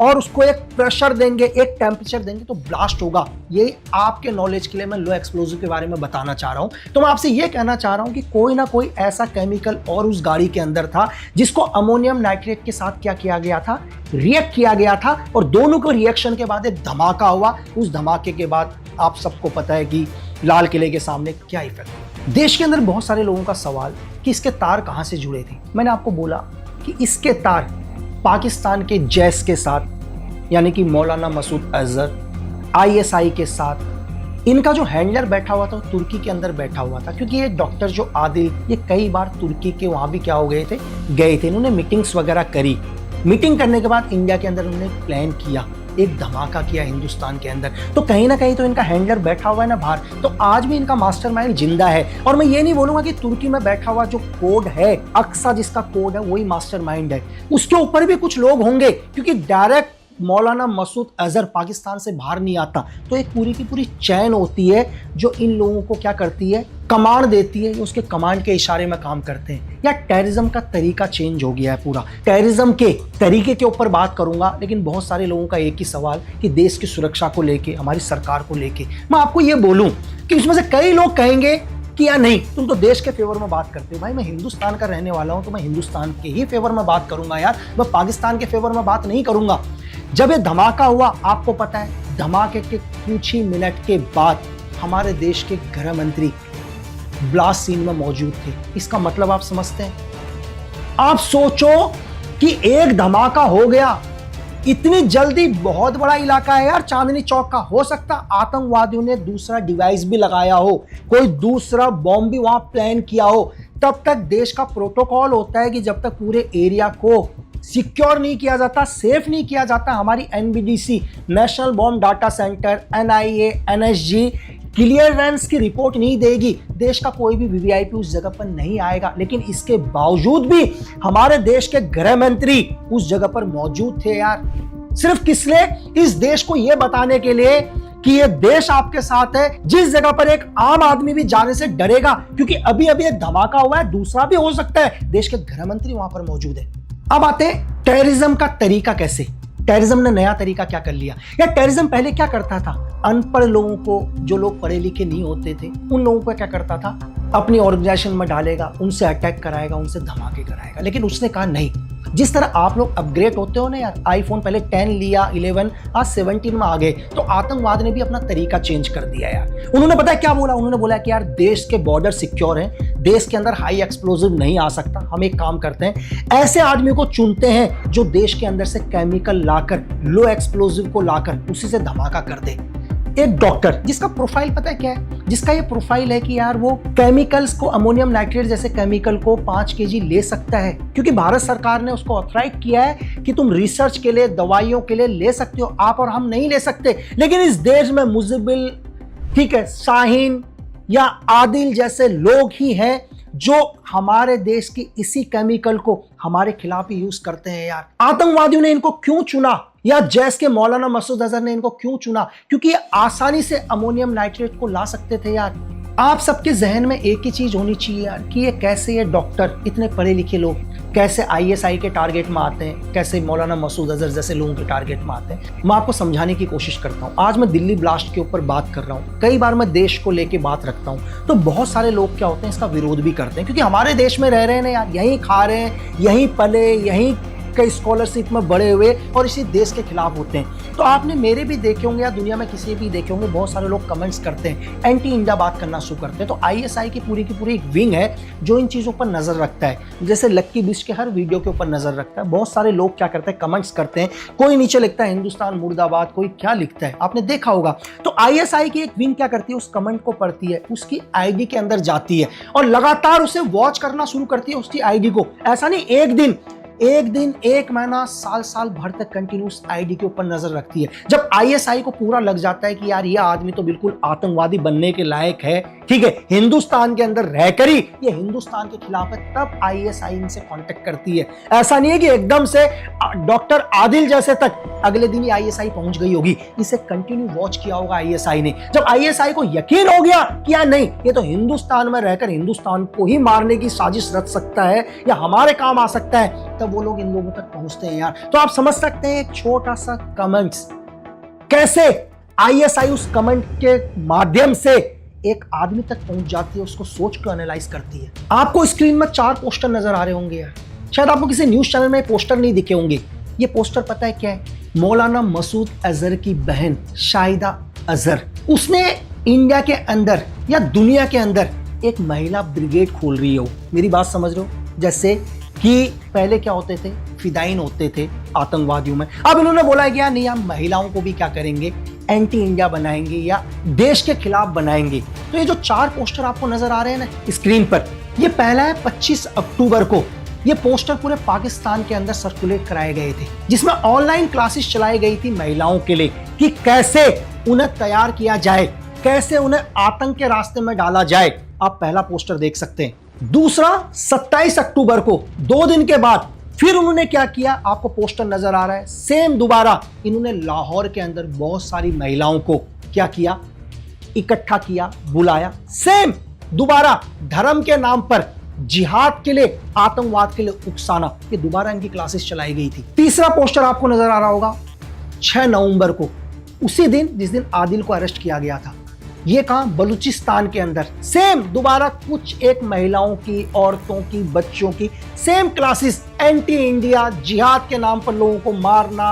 और उसको एक प्रेशर देंगे, एक टेम्परेचर देंगे तो ब्लास्ट होगा। ये आपके नॉलेज के लिए मैं लो एक्सप्लोजिव के बारे में बताना चाह रहा हूं। तो मैं आपसे ये कहना चाह रहा हूं कि कोई ना कोई ऐसा केमिकल और उस गाड़ी के अंदर था जिसको अमोनियम नाइट्रेट के साथ क्या किया गया था, रिएक्ट किया गया था, और दोनों को रिएक्शन के बाद एक धमाका हुआ। उस धमाके के बाद आप सबको पता है कि लाल किले के सामने क्या इफेक्ट हुआ। देश के अंदर बहुत सारे लोगों का सवाल कि इसके तार कहां से जुड़े थे। मैंने आपको बोला कि इसके तार पाकिस्तान के जैश के साथ, यानी कि मौलाना मसूद अजहर, आईएसआई के साथ, इनका जो हैंडलर बैठा हुआ था वो तुर्की के अंदर बैठा हुआ था, क्योंकि ये डॉक्टर जो आदिल, ये कई बार तुर्की के वहां भी क्या हो गए थे, इन्होंने मीटिंग्स वगैरह करी। मीटिंग करने के बाद इंडिया के अंदर उन्होंने प्लान किया, एक धमाका किया हिंदुस्तान के अंदर। तो कहीं ना कहीं तो इनका हैंडलर बैठा हुआ है ना बाहर, तो आज भी इनका मास्टरमाइंड जिंदा है। और मैं ये नहीं बोलूंगा कि तुर्की में बैठा हुआ जो कोड है, अक्सा जिसका कोड है, वही मास्टरमाइंड है, उसके ऊपर भी कुछ लोग होंगे, क्योंकि डायरेक्ट मौलाना मसूद अजहर पाकिस्तान से बाहर नहीं आता। तो एक पूरी की पूरी चैन होती है जो इन लोगों को क्या करती है, कमांड देती है, उसके कमांड के इशारे में काम करते हैं। या टेररिज्म का तरीका चेंज हो गया है पूरा। टेररिज्म के तरीके के ऊपर बात करूंगा, लेकिन बहुत सारे लोगों का एक ही सवाल कि देश की सुरक्षा को लेके, हमारी सरकार को लेके। मैं आपको ये बोलूं कि उसमें से कई लोग कहेंगे कि या नहीं, तुम तो देश के फेवर में बात करते हो। भाई मैं हिंदुस्तान का रहने वाला हूं, तो मैं हिंदुस्तान के ही फेवर में बात करूंगा यार, मैं पाकिस्तान के फेवर में बात नहीं करूंगा। जब ये धमाका हुआ, आपको पता है धमाके के कुछ ही मिनट के बाद हमारे देश के गृह मंत्री ब्लास्ट सीन में मौजूद थे। इसका मतलब आप समझते हैं? आप सोचो कि एक धमाका हो गया इतनी जल्दी, बहुत बड़ा इलाका है यार चांदनी चौक का, हो सकता आतंकवादियों ने दूसरा डिवाइस भी लगाया हो, कोई दूसरा बॉम्ब भी वहां प्लान किया हो। तब तक देश का प्रोटोकॉल होता है कि जब तक पूरे एरिया को सिक्योर नहीं किया जाता, सेफ नहीं किया जाता, हमारी NBDC, national bomb data centre, NIA, NSG clearance की रिपोर्ट नहीं देगी, देश का कोई भी वीवीआईपी उस जगह पर नहीं आएगा। लेकिन इसके बावजूद भी हमारे देश के गृह मंत्री उस जगह पर मौजूद थे यार। सिर्फ किस लिए? इस देश को यह बताने के लिए कि ये देश आपके साथ है, जिस जगह पर एक आम आदमी भी जाने से डरेगा, क्योंकि अभी अभी एक धमाका हुआ है, दूसरा भी हो सकता है। देश के गृह मंत्री वहां पर मौजूद है। अब आते हैं टेररिज्म का तरीका कैसे। टेररिज्म ने नया तरीका क्या कर लिया? या टेररिज्म पहले क्या करता था? अनपढ़ लोगों को, जो लोग पढ़े लिखे नहीं होते थे, उन लोगों को क्या करता था, अपनी ऑर्गेनाइजेशन में डालेगा, उनसे अटैक कराएगा, उनसे धमाके कराएगा। लेकिन उसने कहा नहीं, जिस तरह आप लोग अपग्रेड होते हो ना यार, आईफोन पहले 10 लिया, 11, आज 17 में आ गए, तो आतंकवाद ने भी अपना तरीका चेंज कर दिया यार। उन्होंने पता है क्या बोला? उन्होंने बोला कि यार देश के बॉर्डर सिक्योर हैं, देश के अंदर हाई एक्सप्लोजिव नहीं आ सकता, हम एक काम करते हैं, ऐसे आदमी को चुनते हैं जो देश के अंदर से केमिकल लाकर, लो एक्सप्लोजिव को लाकर उसी से धमाका कर दे। एक डॉक्टर जिसका प्रोफाइल पता है क्या है? जिसका ये प्रोफाइल है कि यार वो केमिकल्स को, अमोनियम नाइट्रेट जैसे केमिकल को 5 केजी ले सकता है, क्योंकि भारत सरकार ने उसको ऑथराइज किया है कि तुम रिसर्च के लिए, दवाइयों के लिए ले सकते हो, आप और हम नहीं ले सकते। लेकिन इस देश में मुजिबिल, ठीक है, शाहीन या आदिल जैसे लोग ही हैं जो हमारे देश की इसी केमिकल को हमारे खिलाफ ही यूज करते हैं यार। आतंकवादियों ने इनको क्यों चुना, या जैश के मौलाना मसूद अजहर ने इनको क्यों चुना? क्योंकि ये आसानी से अमोनियम नाइट्रेट को ला सकते थे यार। आप सबके जहन में एक ही चीज होनी चाहिए यार कि ये कैसे, ये डॉक्टर, इतने पढ़े लिखे लोग कैसे आईएसआई के टारगेट में आते हैं, कैसे मौलाना मसूद अजहर जैसे लोगों के टारगेट में आते हैं। मैं आपको समझाने की कोशिश करता हूँ। आज मैं दिल्ली ब्लास्ट के ऊपर बात कर रहा हूँ, कई बार मैं देश को लेके बात रखता हूँ, तो बहुत सारे लोग क्या होते हैं, इसका विरोध भी करते हैं, क्योंकि हमारे देश में रह रहे हैं ना यार, यहीं खा रहे हैं, यहीं पले, यहीं कई स्कॉलरशिप में बड़े हुए, और इसी देश के खिलाफ होते हैं। तो आपने मेरे भी देखे होंगे या दुनिया में किसी भी देखे होंगे, बहुत सारे लोग कमेंट्स करते हैं, एंटी इंडिया बात करना शुरू करते हैं। तो आईएसआई की पूरी एक विंग है जो इन चीज़ों पर नज़र रखता है, जैसे लक्की बिस्ट के हर वीडियो के ऊपर नज़र रखता है। बहुत सारे लोग क्या करते हैं, कमेंट्स करते हैं, कोई नीचे लिखता है हिंदुस्तान मुर्दाबाद, कोई क्या लिखता है, आपने देखा होगा। तो आईएसआई की एक विंग क्या करती है, उस कमेंट को पढ़ती है, उसकी आईडी के अंदर जाती है और लगातार उसे वॉच करना शुरू करती है, उसकी आईडी को। ऐसा नहीं एक दिन, एक महीना, साल भर तक कंटिन्यूस आईडी के ऊपर नजर रखती है। जब आईएसआई को पूरा लग जाता है कि यार ये आदमी तो बिल्कुल आतंकवादी बनने के लायक है, ठीक है, हिंदुस्तान के अंदर रहकर ही ये हिंदुस्तान के खिलाफ है, तब आईएसआई इनसे कांटेक्ट करती है। ऐसा नहीं है कि एकदम से डॉक्टर आदिल जैसे तक अगले दिन ही आईएसआई पहुंच गई होगी। इसे कंटिन्यू वॉच किया होगा आईएसआई ने। जब आईएसआई को यकीन हो गया कि यार नहीं, ये तो हिंदुस्तान में रहकर हिंदुस्तान को ही मारने की साजिश रच सकता है या हमारे काम आ सकता है, तब वो लोग इन लोगों तक पहुंचते हैं यार। तो आप समझ सकते हैं एक छोटा सा कमेंट्स कैसे आईएसआई उस कमेंट के माध्यम से एक आदमी तक पहुंच जाती है, उसको सोच को एनालाइज करती है। आपको स्क्रीन में 4 पोस्टर नजर आ रहे होंगे यार, शायद आपको किसी न्यूज चैनल में पोस्टर नहीं दिखे होंगे। ये पोस्टर पता है क्या है? मौलाना मसूद अजहर की बहन शाहिदा अजहर, उसने इंडिया के अंदर या दुनिया के अंदर एक महिला ब्रिगेड खोल रही हो। मेरी बात समझ रहे हो? जैसे कि पहले क्या होते थे, फिदाइन होते थे आतंकवादियों में, अब इन्होंने बोला है कि यार नहीं, हम महिलाओं को भी क्या करेंगे, एंटी इंडिया बनाएंगे या देश के खिलाफ बनाएंगे। तो ये जो 4 पोस्टर आपको नजर आ रहे हैं ना स्क्रीन पर, ये पहला है 25 अक्टूबर को। ये पोस्टर पूरे पाकिस्तान के अंदर सर्कुलेट कराए गए थे, जिसमें ऑनलाइन क्लासेस चलाई गई थी महिलाओं के लिए कि कैसे उन्हें तैयार किया जाए, कैसे उन्हें आतंक के रास्ते में डाला जाए। आप पहला पोस्टर देख सकते हैं। दूसरा 27 अक्टूबर को, 2 दिन के बाद फिर उन्होंने क्या किया, आपको पोस्टर नजर आ रहा है, सेम दोबारा इन्होंने लाहौर के अंदर बहुत सारी महिलाओं को क्या किया, इकट्ठा किया, बुलाया, सेम दोबारा धर्म के नाम पर जिहाद के लिए, आतंकवाद के लिए उकसाना। ये दोबारा इनकी क्लासेस चलाई गई थी। तीसरा पोस्टर आपको नजर आ रहा होगा 6 नवंबर को, उसी दिन जिस दिन आदिल को अरेस्ट किया गया था। ये कहां, बलूचिस्तान के अंदर, सेम दोबारा कुछ एक महिलाओं की, औरतों की, बच्चों की सेम क्लासेस, एंटी इंडिया, जिहाद के नाम पर लोगों को मारना,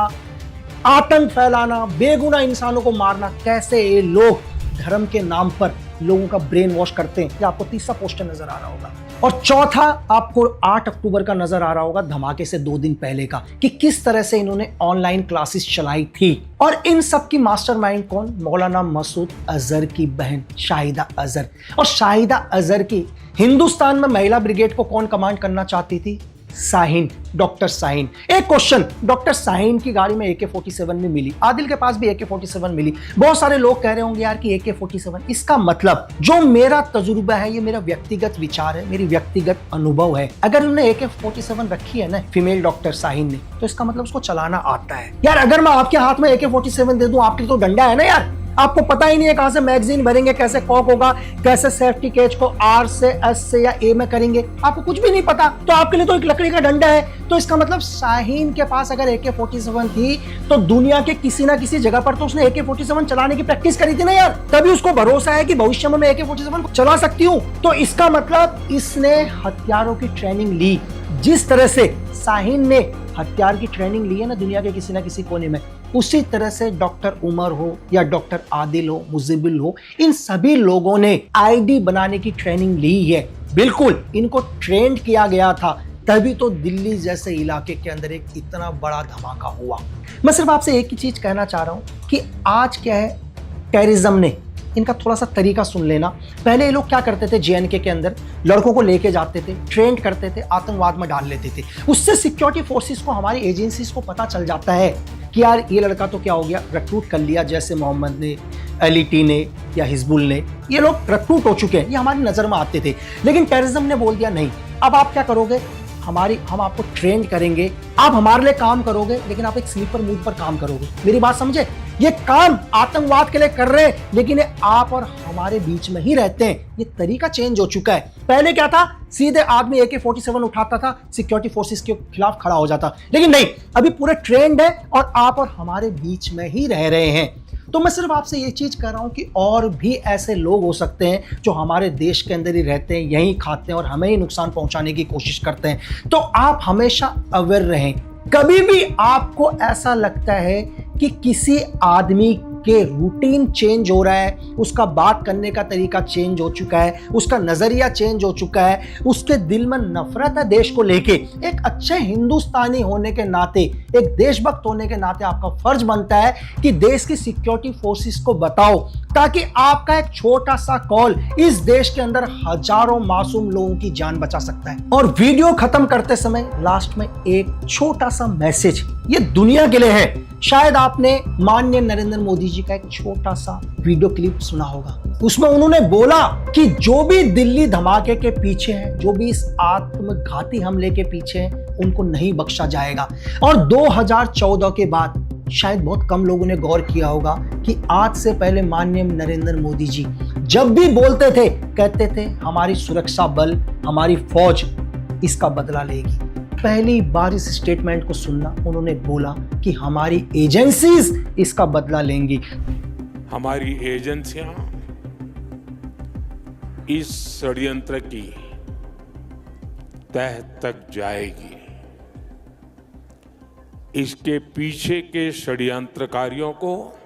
आतंक फैलाना, बेगुनाह इंसानों को मारना, कैसे ये लोग धर्म के नाम पर लोगों का ब्रेन वॉश करते हैं। ये आपको तीसरा पोस्टर नजर आ रहा होगा। और चौथा आपको 8 अक्टूबर का नजर आ रहा होगा, धमाके से 2 दिन पहले का, कि किस तरह से इन्होंने ऑनलाइन क्लासेस चलाई थी। और इन सब की मास्टरमाइंड कौन? मौलाना मसूद अजहर की बहन शाहिदा अजहर। और शाहिदा अजहर की हिंदुस्तान में महिला ब्रिगेड को कौन कमांड करना चाहती थी? शाहीन, डॉक्टर शाहीन। एक क्वेश्चन, डॉक्टर शाहीन की गाड़ी में AK-47 में मिली, आदिल के पास भी AK-47 मिली। बहुत सारे लोग कह रहे होंगे यार कि AK-47, इसका मतलब जो मेरा तजुर्बा है, ये मेरा व्यक्तिगत विचार है, मेरी व्यक्तिगत अनुभव है, अगर उन्होंने AK-47 रखी है ना फीमेल डॉक्टर शाहीन ने, तो इसका मतलब उसको चलाना आता है। यार अगर मैं आपके हाथ में AK-47 दे दूं, आपके तो डंडा है ना यार, आपको पता ही नहीं है कहां से मैगजीन भरेंगे, कैसे कॉक होगा, कैसे सेफ्टी केज को R से S से या A में करेंगे, आपको कुछ भी नहीं पता, तो आपके लिए तो एक लकड़ी का डंडा है। तो इसका मतलब शाहीन के पास अगर AK-47 थी तो दुनिया के किसी ना किसी जगह पर तो उसने AK-47 चलाने की प्रैक्टिस करी थी ना यार, तभी उसको भरोसा है कि भविष्य में मैं AK-47 चला सकती हूँ। तो इसका मतलब इसने हथियारों की ट्रेनिंग ली, जिस तरह से शाहीन ने हथियार की ट्रेनिंग ली है ना दुनिया के किसी ना किसी कोने में, उसी तरह से डॉक्टर उमर हो या डॉक्टर आदिल हो, मुजिबिल हो, इन सभी लोगों ने आईडी बनाने की ट्रेनिंग ली है। बिल्कुल इनको ट्रेन किया गया था, तभी तो दिल्ली जैसे इलाके के अंदर एक इतना बड़ा धमाका हुआ। मैं सिर्फ आपसे एक ही चीज कहना चाह रहा हूं कि आज क्या है, टेररिज्म ने इनका थोड़ा सा तरीका सुन लेना। पहले ये लोग क्या करते थे, JNK के अंदर लड़कों को लेके जाते थे, ट्रेन करते थे, आतंकवाद में डाल लेते थे। उससे सिक्योरिटी फोर्सेस को, हमारी एजेंसीज को पता चल जाता है कि यार ये लड़का तो क्या हो गया, रिक्रूट कर लिया, जैसे मोहम्मद ने, LET ने या हिजबुल ने, ये लोग रिक्रूट हो चुके हैं, ये हमारी नजर में आते थे। लेकिन टेररिज्म ने बोल दिया नहीं, अब आप क्या करोगे, हम आपको ट्रेन करेंगे, आप हमारे लिए काम करोगे, लेकिन आप एक स्लीपर मूड पर काम करोगे। मेरी बात समझे, ये काम आतंकवाद के लिए कर रहे हैं, लेकिन ये आप और हमारे बीच में ही रहते हैं। ये तरीका चेंज हो चुका है। पहले क्या था, सीधे आदमी AK-47 उठाता था, सिक्योरिटी फोर्सेस के खिलाफ खड़ा हो जाता, लेकिन नहीं, अभी पूरे ट्रेंड है और आप और हमारे बीच में ही रह रहे हैं। तो मैं सिर्फ आपसे ये चीज कह रहा हूं कि और भी ऐसे लोग हो सकते हैं जो हमारे देश के अंदर ही रहते हैं, यहीं खाते हैं और हमें ही नुकसान पहुंचाने की कोशिश करते हैं। तो आप हमेशा अवेयर रहें। कभी भी आपको ऐसा लगता है कि किसी आदमी के रूटीन चेंज हो रहा है, उसका बात करने का तरीका चेंज हो चुका है, उसका नजरिया चेंज हो चुका है, उसके दिल में नफरत है देश को लेके, एक अच्छे हिंदुस्तानी होने के नाते, एक देशभक्त होने के नाते आपका फर्ज बनता है कि देश की सिक्योरिटी फोर्सेस को बताओ, ताकि आपका एक छोटा सा कॉल इस देश के अंदर हजारों मासूम लोगों की जान बचा सकता है। और वीडियो खत्म करते समय लास्ट में एक छोटा सा मैसेज, ये दुनिया के लिए है। शायद आपने माननीय नरेंद्र मोदी जी का एक छोटा सा वीडियो क्लिप सुना होगा। उसमें उन्होंने बोला कि जो भी दिल्ली धमाके के पीछे हैं, जो भी इस आत्मघाती हमले के पीछे हैं, उनको नहीं बख्शा जाएगा। और 2014 के बाद शायद बहुत कम लोगों ने गौर किया होगा कि आज से पहले माननीय नरेंद्र मोदी जी जब भी बोलते थे, कहते थे हमारी सुरक्षा बल, हमारी फौज इसका बदला लेगी। पहली बार इस स्टेटमेंट को सुनना, उन्होंने बोला कि हमारी एजेंसीज इसका बदला लेंगी। हमारी एजेंसियां इस षड्यंत्र की तह तक जाएगी। इसके पीछे के षड्यंत्रकारियों को